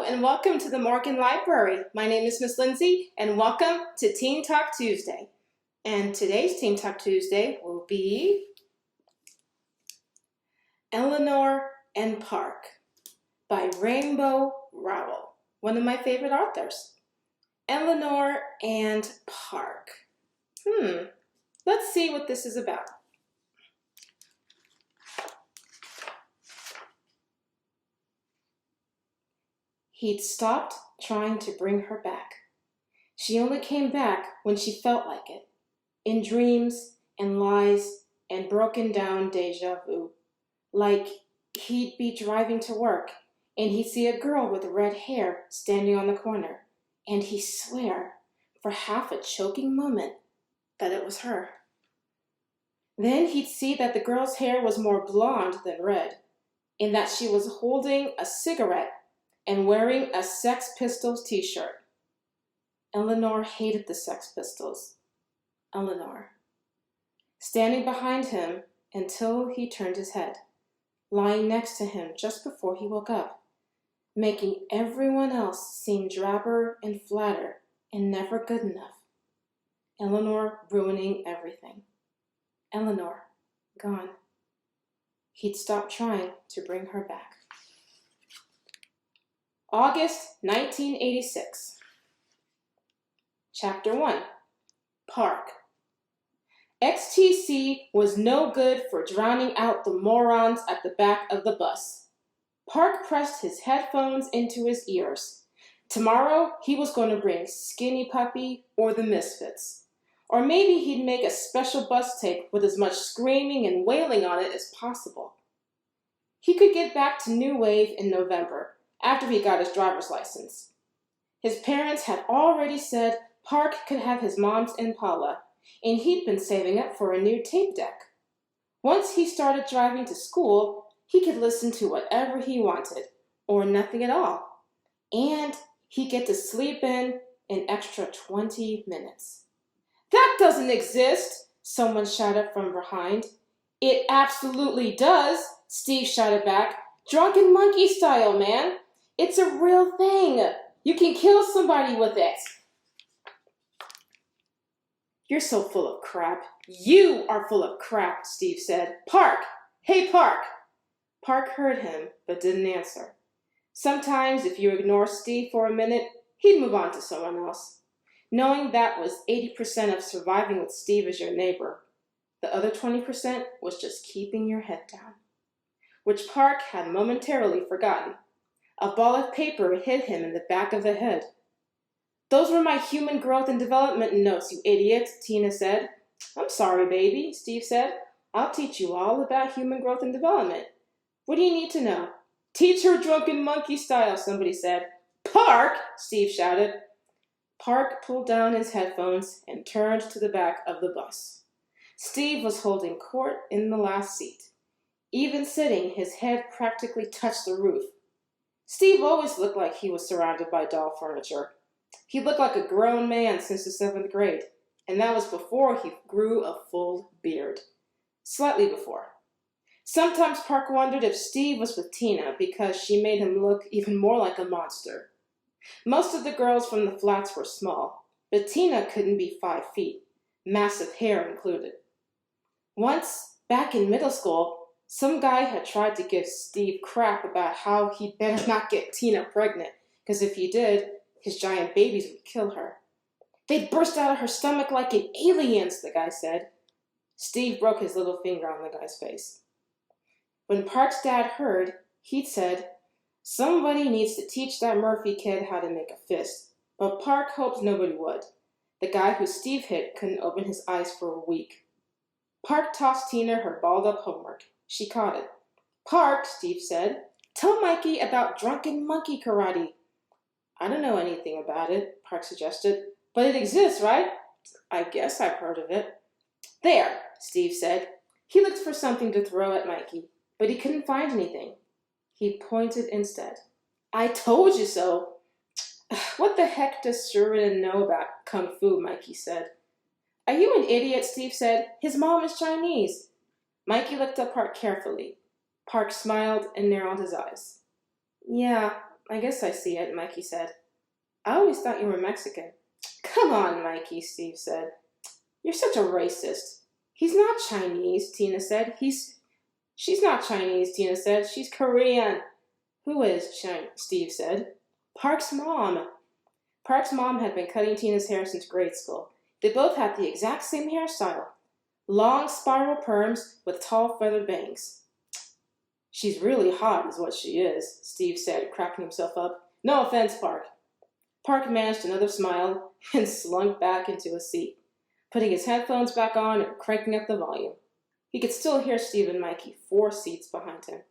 and welcome to the Morgan Library. My name is Miss Lindsay, and welcome to Teen Talk Tuesday. And today's Teen Talk Tuesday will be Eleanor and Park by Rowell, one of my favorite authors. Eleanor and Park. Let's see what this is about. He'd stopped trying to bring her back. She only came back when she felt like it, in dreams and lies and broken down deja vu. Like he'd be driving to work and he'd see a girl with red hair standing on the corner, and he'd swear for half a choking moment that it was her. Then he'd see that the girl's hair was more blonde than red, and that she was holding a cigarette and wearing a Sex Pistols t-shirt. Eleanor hated the Sex Pistols. Eleanor. Standing behind him until he turned his head, lying next to him just before he woke up, making everyone else seem drabber and flatter and never good enough. Eleanor ruining everything. Eleanor gone. He'd stopped trying to bring her back. August 1986. Chapter 1. Park. XTC was no good for drowning out the morons at the back of the bus. Park pressed his headphones into his ears. Tomorrow he was going to bring Skinny Puppy or the Misfits. Or maybe he'd make a special bus tape with as much screaming and wailing on it as possible. He could get back to New Wave in November, after he got his driver's license. His parents had already said Park could have his mom's Impala, and he'd been saving up for a new tape deck. Once he started driving to school, he could listen to whatever he wanted, or nothing at all. And he'd get to sleep in an extra 20 minutes. "That doesn't exist!" someone shouted from behind. "It absolutely does," Steve shouted back. "Drunken monkey style, man. It's a real thing. You can kill somebody with it." "You're so full of crap." "You are full of crap," Steve said. "Park! Hey, Park!" Park heard him, but didn't answer. Sometimes, if you ignore Steve for a minute, he'd move on to someone else, knowing that was 80% of surviving with Steve as your neighbor. The other 20% was just keeping your head down, which Park had momentarily forgotten. A ball of paper hit him in the back of the head. "Those were my human growth and development notes, you idiot," Tina said. "I'm sorry, baby," Steve said. "I'll teach you all about human growth and development. What do you need to know?" "Teach her drunken monkey style," somebody said. "Park!" Steve shouted. Park pulled down his headphones and turned to the back of the bus. Steve was holding court in the last seat. Even sitting, his head practically touched the roof. Steve always looked like he was surrounded by doll furniture. He looked like a grown man since the 7th grade, and that was before he grew a full beard. Slightly before. Sometimes Park wondered if Steve was with Tina because she made him look even more like a monster. Most of the girls from the flats were small, but Tina couldn't be 5 feet, massive hair included. Once, back in middle school, some guy had tried to give Steve crap about how he'd better not get Tina pregnant, because if he did, his giant babies would kill her. "They'd burst out of her stomach like an alien's," the guy said. Steve broke his little finger on the guy's face. When Park's dad heard, he'd said, "Somebody needs to teach that Murphy kid how to make a fist," but Park hoped nobody would. The guy who Steve hit couldn't open his eyes for a week. Park tossed Tina her balled-up homework. She caught it. "Park," Steve said, "tell Mikey about drunken monkey karate." "I don't know anything about it," Park suggested. "But it exists, right?" "I guess I've heard of it." "There," Steve said. He looked for something to throw at Mikey, but he couldn't find anything. He pointed instead. "I told you so." "What the heck does Sheridan know about kung fu?" Mikey said. "Are you an idiot?" Steve said. "His mom is Chinese." Mikey looked at Park carefully. Park smiled and narrowed his eyes. "Yeah, I guess I see it, Mikey said. I always thought you were Mexican. Come on, Mikey, Steve said. You're such a racist. He's not Chinese, Tina said. She's not Chinese, Tina said. She's Korean. Who is Steve said. Park's mom. Park's mom had been cutting Tina's hair since grade school. They both had the exact same hairstyle. Long spiral perms with tall feathered bangs. She's really hot is what she is, Steve said, cracking himself up. No offense, Park. Park managed another smile and slunk back into his seat, putting his headphones back on and cranking up the volume. He could still hear Steve and Mikey 4 seats behind him.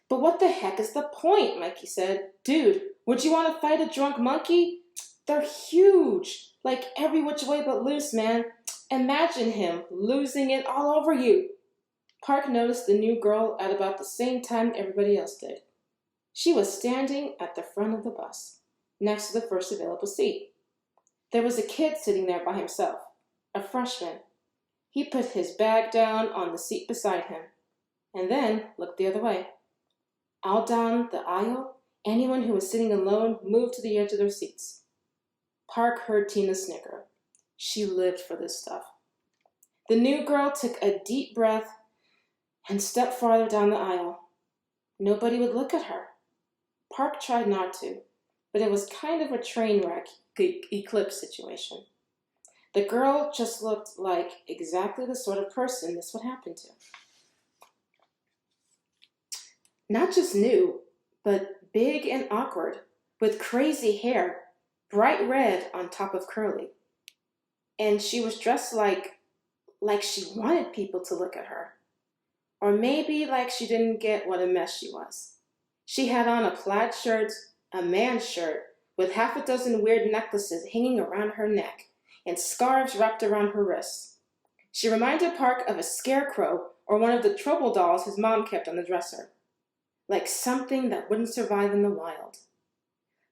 But what the heck is the point, Mikey said. Dude, would you want to fight a drunk monkey? They're huge, like every which way but loose, man. Imagine him losing it all over you. Park noticed the new girl at about the same time everybody else did. She was standing at the front of the bus, next to the first available seat. There was a kid sitting there by himself, a freshman. He put his bag down on the seat beside him, and then looked the other way. Out down the aisle, anyone who was sitting alone moved to the edge of their seats. Park heard Tina snicker. She lived for this stuff. The new girl took a deep breath and stepped farther down the aisle. Nobody would look at her. Park tried not to, but it was kind of a train wreck eclipse situation. The girl just looked like exactly the sort of person this would happen to. Not just new, but big and awkward, with crazy hair, bright red on top of curly. And she was dressed like she wanted people to look at her. Or maybe like she didn't get what a mess she was. She had on a plaid shirt, a man's shirt, with half a dozen weird necklaces hanging around her neck and scarves wrapped around her wrists. She reminded Park of a scarecrow or one of the trouble dolls his mom kept on the dresser. Like something that wouldn't survive in the wild.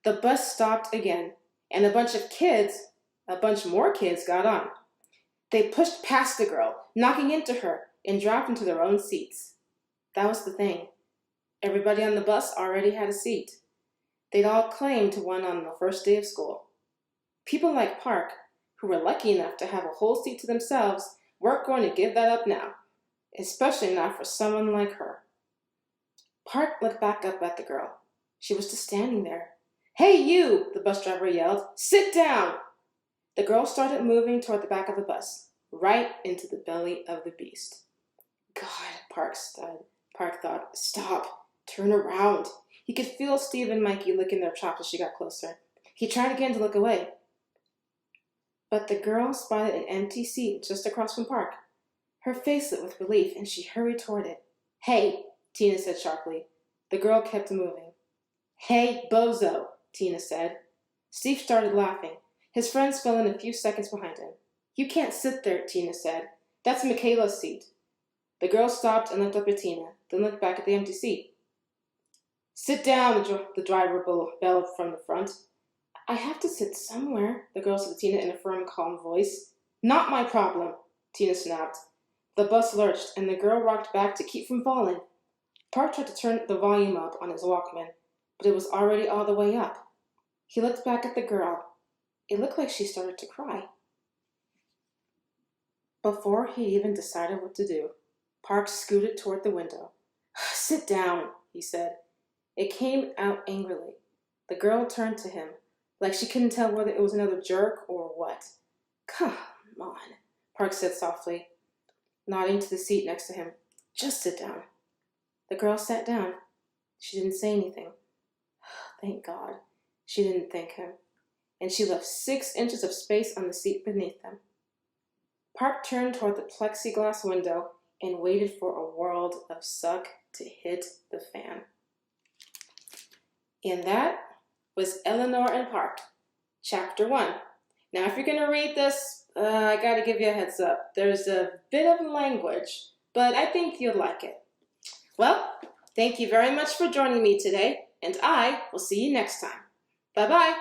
The bus stopped again, and a bunch more kids got on. They pushed past the girl, knocking into her, and dropped into their own seats. That was the thing. Everybody on the bus already had a seat. They'd all claimed one on the first day of school. People like Park, who were lucky enough to have a whole seat to themselves, weren't going to give that up now, especially not for someone like her. Park looked back up at the girl. She was just standing there. "Hey, you!" the bus driver yelled. "Sit down!" The girl started moving toward the back of the bus, right into the belly of the beast. God, Park thought, stop, turn around. He could feel Steve and Mikey licking their chops as she got closer. He tried again to look away. But the girl spotted an empty seat just across from Park. Her face lit with relief, and she hurried toward it. "Hey," Tina said sharply. The girl kept moving. "Hey, bozo," Tina said. Steve started laughing. His friends fell in a few seconds behind him. "You can't sit there," Tina said. "That's Michaela's seat." The girl stopped and looked up at Tina, then looked back at the empty seat. "Sit down," the driver bellowed from the front. "I have to sit somewhere," the girl said to Tina in a firm, calm voice. "Not my problem," Tina snapped. The bus lurched, and the girl rocked back to keep from falling. Park tried to turn the volume up on his Walkman, but it was already all the way up. He looked back at the girl. It looked like she started to cry. Before he even decided what to do, Park scooted toward the window. "Sit down," he said. It came out angrily. The girl turned to him, like she couldn't tell whether it was another jerk or what. "Come on," Park said softly, nodding to the seat next to him. "Just sit down." The girl sat down. She didn't say anything. Thank God. She didn't thank him. And she left 6 inches of space on the seat beneath them. Park turned toward the plexiglass window and waited for a world of suck to hit the fan. And that was Eleanor and Park, Chapter 1. Now, if you're going to read this, I got to give you a heads up. There's a bit of language, but I think you'll like it. Well, thank you very much for joining me today, and I will see you next time. Bye-bye.